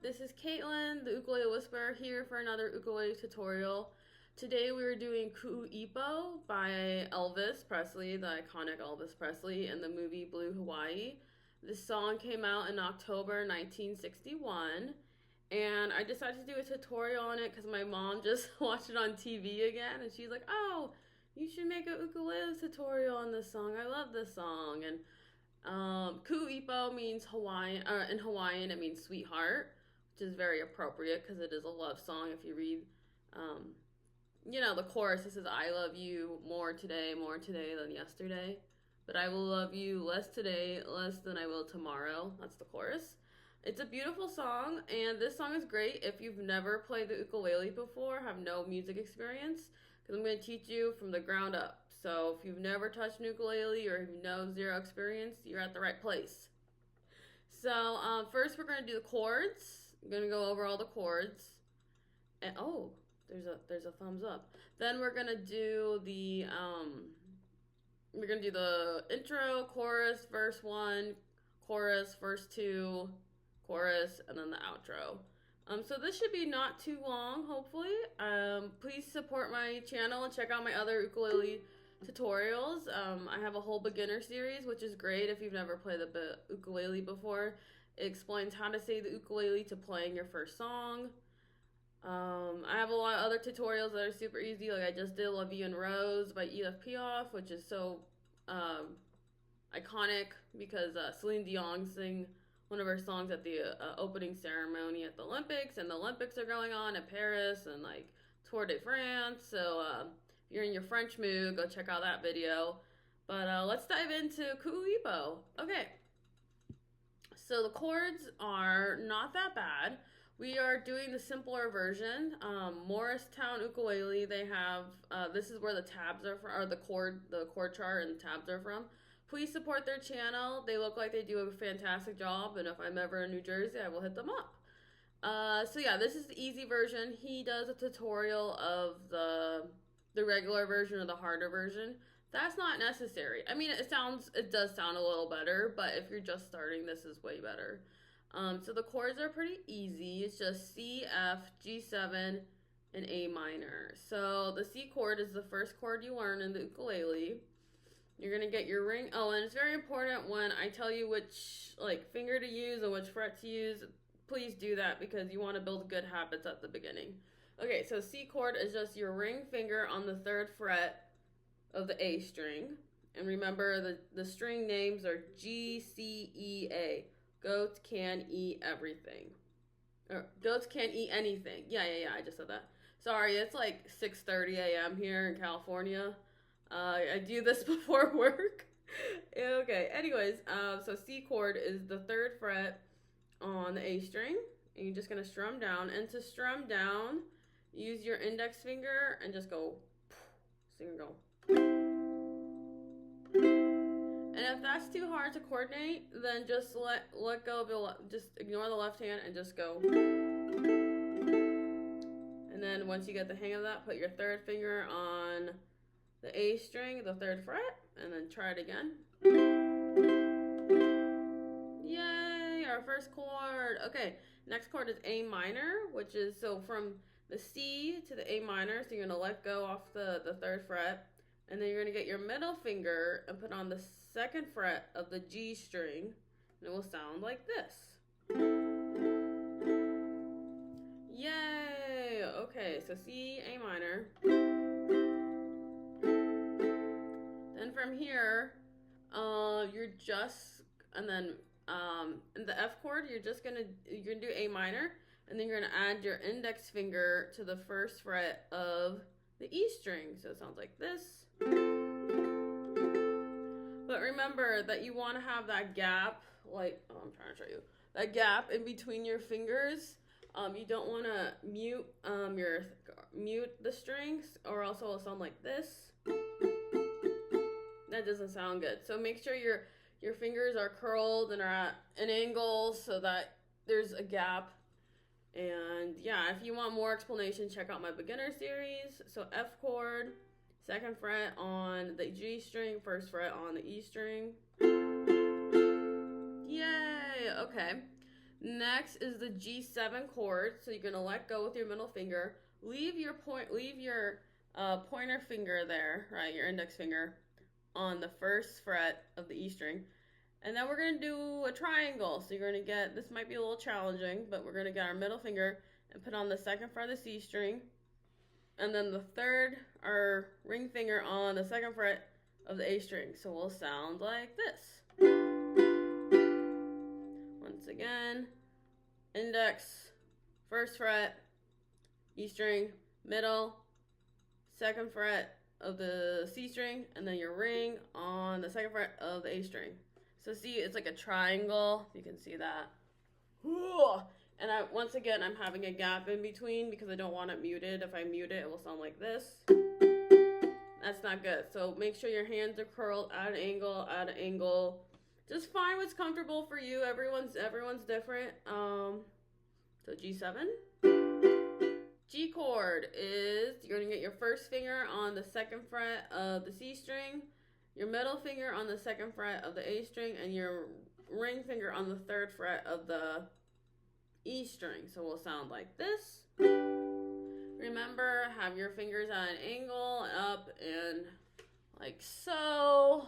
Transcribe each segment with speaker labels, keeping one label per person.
Speaker 1: this is Caitlin, the Ukulele Whisperer, here for another ukulele tutorial. Today we are doing Kuʻuipo by Elvis Presley, the iconic Elvis Presley, in the movie Blue Hawaii. This song came out in October 1961, and I decided to do a tutorial on it because my mom just watched it on TV again, and she's like, "Oh, you should make a ukulele tutorial on this song. I love this song." And Kuʻuipo means Hawaiian, in Hawaiian it means sweetheart, which is very appropriate because it is a love song. If you read, the chorus, it says, "I love you more today than yesterday, but I will love you less today, less than I will tomorrow." That's the chorus. It's a beautiful song, and this song is great if you've never played the ukulele before, have no music experience, because I'm going to teach you from the ground up. So if you've never touched an ukulele or you know zero experience, you're at the right place. So first we're going to do the chords. I'm going to go over all the chords. And there's a thumbs up. Then we're going to do the intro, chorus, verse 1, chorus, verse 2, chorus, and then the outro. So this should be not too long, hopefully. Please support my channel and check out my other ukulele tutorials. I have a whole beginner series, which is great if you've never played the ukulele before. It explains how to say the ukulele to playing your first song. I have a lot of other tutorials that are super easy, like I just did "Love You and Rose" by Edith Piaf, which is so iconic because Celine Dion sang one of her songs at the opening ceremony at the Olympics, and the Olympics are going on in Paris and like Tour de France. So if you're in your French mood, go check out that video. But let's dive into Kuʻuipo. Okay, so the chords are not that bad. We are doing the simpler version. Morristown Ukulele, they have, this is where the tabs are from, or the chord chart and tabs are from. Please support their channel. They look like they do a fantastic job, and if I'm ever in New Jersey, I will hit them up. So yeah, this is the easy version. He does a tutorial of the regular version or the harder version. That's not necessary. I mean, it does sound a little better, but if you're just starting, this is way better. So the chords are pretty easy. It's just C, F, G7, and A minor. So the C chord is the first chord you learn in the ukulele. You're going to get your ring. Oh, and it's very important when I tell you which finger to use and which fret to use. Please do that because you want to build good habits at the beginning. Okay, so C chord is just your ring finger on the 3rd fret of the A string. And remember, the string names are G, C, E, A. Goats can eat everything. Or goats can't eat anything. Yeah, I just said that. Sorry, it's like 6:30 a.m. here in California. I do this before work. Okay, anyways, so C chord is the 3rd fret on the A string. And you're just going to strum down. And to strum down, use your index finger and just go. So you can go. And if that's too hard to coordinate, then just let go of just ignore the left hand and just go. And then once you get the hang of that, put your 3rd finger on the A string, the 3rd fret, and then try it again. Yay, our first chord. Okay, next chord is A minor, which is so from the C to the A minor, so you're gonna let go off the 3rd fret. And then you're going to get your middle finger and put on the 2nd fret of the G string. And it will sound like this. Yay! Okay, so C, A minor. Then from here, in the F chord, you're going to do A minor. And then you're going to add your index finger to the 1st fret of the E string. So it sounds like this. But remember that you want to have that gap, I'm trying to show you, that gap in between your fingers. You don't want to mute the strings, or else it will sound like this. That doesn't sound good. So make sure your fingers are curled and are at an angle so that there's a gap. And yeah, if you want more explanation, check out my beginner series. So F chord, 2nd fret on the G string, 1st fret on the E string. Yay! Okay. Next is the G7 chord. So you're gonna let go with your middle finger. Leave your pointer finger there, right? Your index finger on the first fret of the E string. And then we're gonna do a triangle. So you're gonna get, this might be a little challenging, but we're gonna get our middle finger and put on the second fret of the C string. And then the third, our ring finger on the second fret of the A string. So we'll sound like this. Once again, index, first fret, E string, middle, second fret of the C string, and then your ring on the second fret of the A string. So see, it's like a triangle, if you can see that. And once again, I'm having a gap in between because I don't want it muted. If I mute it, it will sound like this. That's not good. So make sure your hands are curled at an angle. Just find what's comfortable for you. Everyone's different. So G7. G chord is, you're going to get your first finger on the second fret of the C string, your middle finger on the second fret of the A string, and your ring finger on the third fret of the E string. So we'll sound like this. Remember, have your fingers at an angle, up and like so.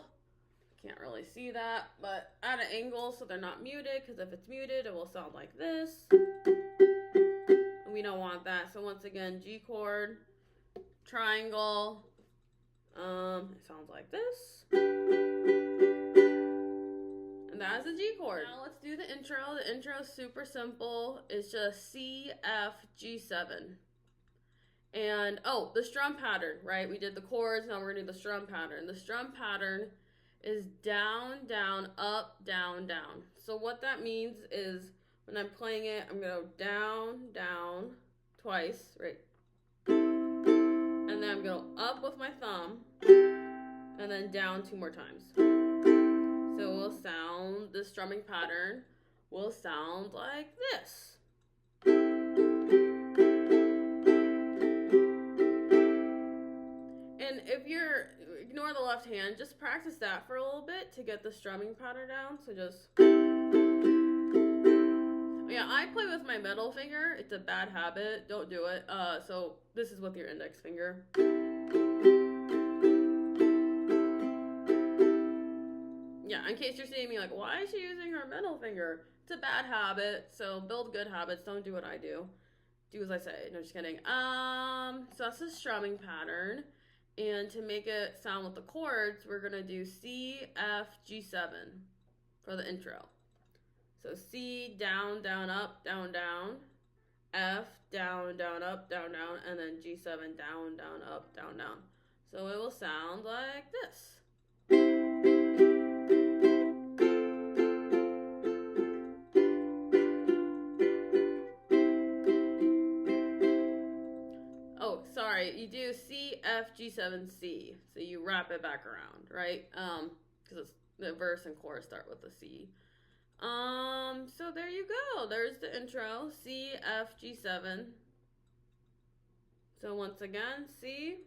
Speaker 1: Can't really see that, but at an angle so they're not muted, because if it's muted, it will sound like this. And we don't want that. So once again, G chord, triangle, it sounds like this. And that is the G chord. Now let's do the intro. The intro is super simple. It's just C, F, G7. And, oh, the strum pattern, right? We did the chords, now we're gonna do the strum pattern. The strum pattern is down, down, up, down, down. So what that means is when I'm playing it, I'm gonna go down, down, twice, right? And then I'm gonna go up with my thumb, and then down 2 more times. So we'll sound, the strumming pattern will sound like this. And if you're, ignore the left hand, just practice that for a little bit to get the strumming pattern down. So just, yeah, I play with my middle finger. It's a bad habit. Don't do it. So this is with your index finger. Yeah, in case you're seeing me like, why is she using her middle finger? It's a bad habit. So build good habits. Don't do what I do. Do as I say. No, just kidding. So that's the strumming pattern. And to make it sound with the chords, we're going to do C, F, G7 for the intro. So C, down, down, up, down, down. F, down, down, up, down, down. And then G7, down, down, up, down, down. So it will sound like this. You do C, F, G7, C. So you wrap it back around, right? Because the verse and chorus start with the C. So there you go. There's the intro. C, F, G7. So once again, C.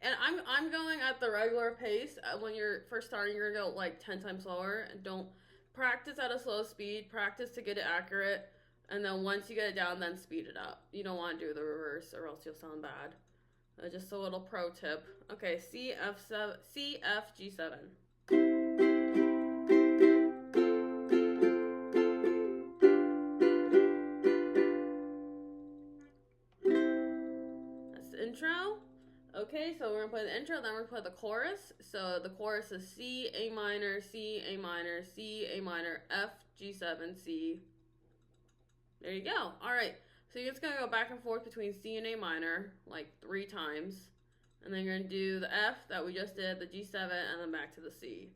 Speaker 1: And I'm going at the regular pace. When you're first starting, you're going to go like 10 times slower. And don't practice at a slow speed. Practice to get it accurate. And then once you get it down, then speed it up. You don't want to do the reverse or else you'll sound bad. Just a little pro tip. Okay, C, F, G7. That's the intro. Okay, so we're going to play the intro, then we're going to play the chorus. So the chorus is C, A minor, C, A minor, C, A minor, F, G7, C. There you go. All right. So you're just going to go back and forth between C and A minor like 3 times. And then you're going to do the F that we just did, the G7, and then back to the C.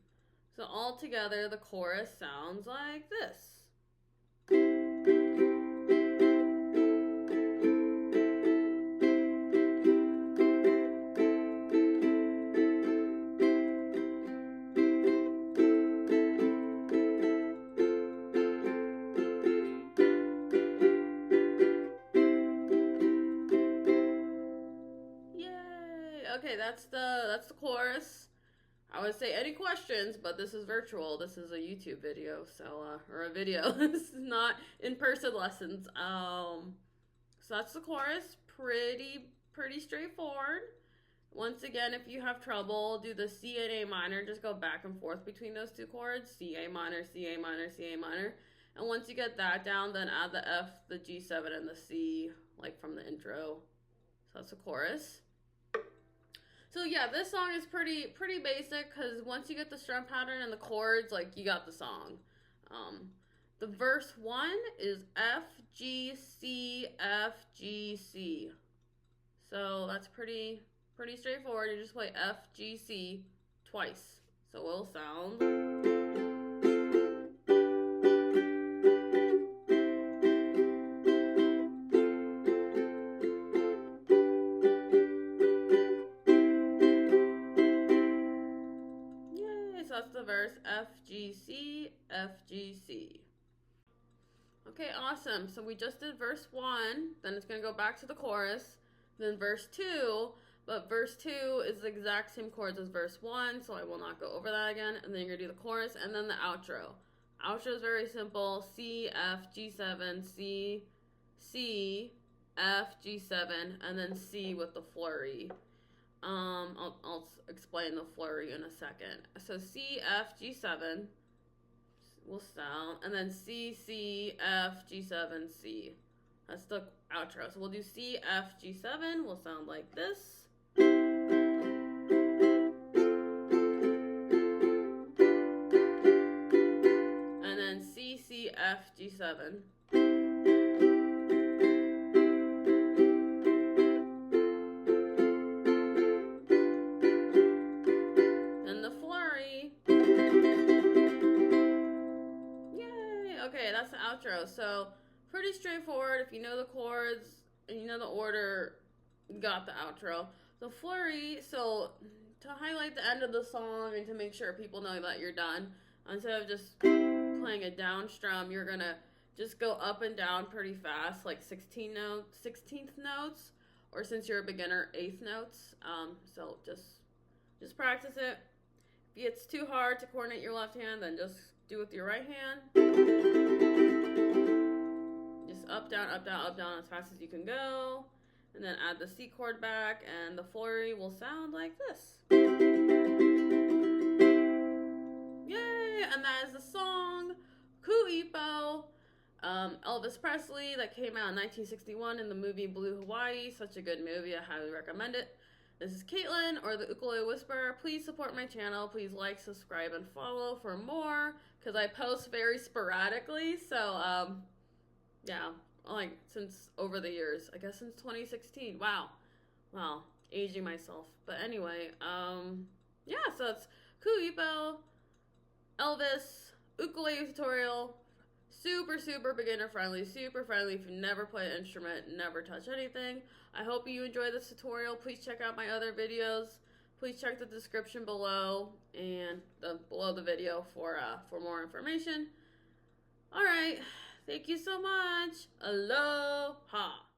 Speaker 1: So all together, the chorus sounds like this. Okay, that's the chorus. I would say any questions, but this is virtual. This is a YouTube video, so or a video. This is not in-person lessons. So that's the chorus. Pretty straightforward. Once again, if you have trouble, do the C and A minor. Just go back and forth between those two chords. C, A minor, C, A minor, C, A minor. And once you get that down, then add the F, the G7, and the C, like from the intro. So that's the chorus. So yeah, this song is pretty basic, because once you get the strum pattern and the chords, like, you got the song. The verse 1 is F, G, C, F, G, C. So that's pretty straightforward. You just play F, G, C twice. So it'll sound... Yay! So that's the verse, F, G, C, F, G, C. Okay, awesome. So we just did verse 1, then it's going to go back to the chorus, then verse 2, but verse 2 is the exact same chords as verse 1, so I will not go over that again, and then you're going to do the chorus, and then the outro. Outro is very simple, C, F, G7, C, C, F, G7, and then C with the flurry. I'll explain the flurry in a second. So C, F, G7, will sound, and then C, C, F, G7, C. That's the outro. So we'll do C, F, G7, will sound like this. And then C, C, F, G7. Then the flurry. Okay, that's the outro. So pretty straightforward. If you know the chords and you know the order, you got the outro. The flurry, so to highlight the end of the song and to make sure people know that you're done, instead of just playing a down strum, you're gonna just go up and down pretty fast, like 16th notes, or since you're a beginner, 8th notes. So just practice it. If it's too hard to coordinate your left hand, then just do with your right hand. Just up, down, as fast as you can go. And then add the C chord back, and the flurry will sound like this. Yay! And that is the song Kuʻuipo, Elvis Presley, that came out in 1961 in the movie Blue Hawaii. Such a good movie. I highly recommend it. This is Caitlin, or the Ukulele Whisperer. Please support my channel. Please like, subscribe, and follow for more, because I post very sporadically. So, yeah, like, since over the years. I guess since 2016. Wow. Aging myself. But anyway, yeah, so it's Kuʻuipo, Elvis, ukulele tutorial. Super beginner friendly, super friendly. If you never play an instrument, never touch anything. I hope you enjoy this tutorial. Please check out my other videos. Please check the description below and below the video for more information. All right, thank you so much. Aloha.